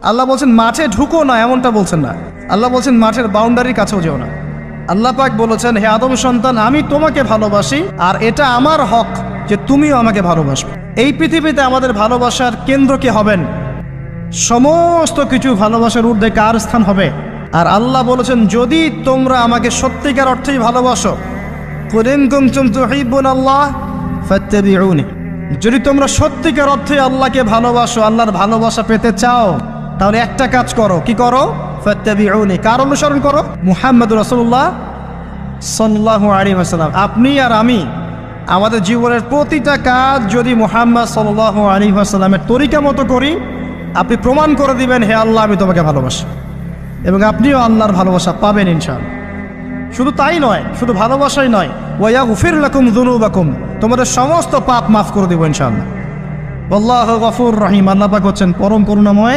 আল্লাহ বলছেন মাঠে ঢুকো না, এমনটা বলছেন না। আল্লাহ বলছেন মাঠের বাউন্ডারির কাছেও যেও না। আল্লাহ পাক বলেছেন, হে আদম সন্তান, আমি তোমাকে ভালোবাসি আর এটা আমার হক যে তুমিও আমাকে ভালোবাসবে। এই পৃথিবীতে আমাদের ভালোবাসার কেন্দ্র কে হবেন? সমস্ত কিছু ভালোবাসার ঊর্ধ্বে কার স্থান হবে? আর আল্লাহ বলেছেন, যদি তোমরা আমাকে সত্যিকার অর্থেই ভালোবাসো, কুল ইন কুনতুম তুহিব্বুনাল্লাহ ফাত্তাবিউনি, যদি তোমরা সত্যিকার অর্থে আল্লাহকে ভালোবাসো, আল্লাহর ভালোবাসা পেতে চাও, তাহলে একটা কাজ করো। কি করো? ফাত্তাবিউনি, কার অনুসরণ করো? মুহাম্মদুর রাসূলুল্লাহ সাল্লাল্লাহু আলাইহি ওয়াসাল্লাম। আপনি আর আমি আমাদের জীবনের প্রতিটা কাজ যদি মুহাম্মদ সাল্লাল্লাহু আলাইহি ওয়াসাল্লামের তরিকা মতো করি, আপনি প্রমাণ করে দিবেন, হে আল্লাহ, আমি তোমাকে ভালোবাসি, এবং আপনিও আল্লাহর ভালোবাসা পাবেন ইনশাআল্লাহ। শুধু তাই নয়, শুধু ভালোবাসাই নয়, ওয়া ইয়াগফির লাকুম যুনুবাকুম, তোমাদের সমস্ত পাপ মাফ করে দেব ইনশাআল্লাহ। আল্লাহু গফুর রহিম, আল্লাহ পাক হচ্ছেন পরম করুণাময়।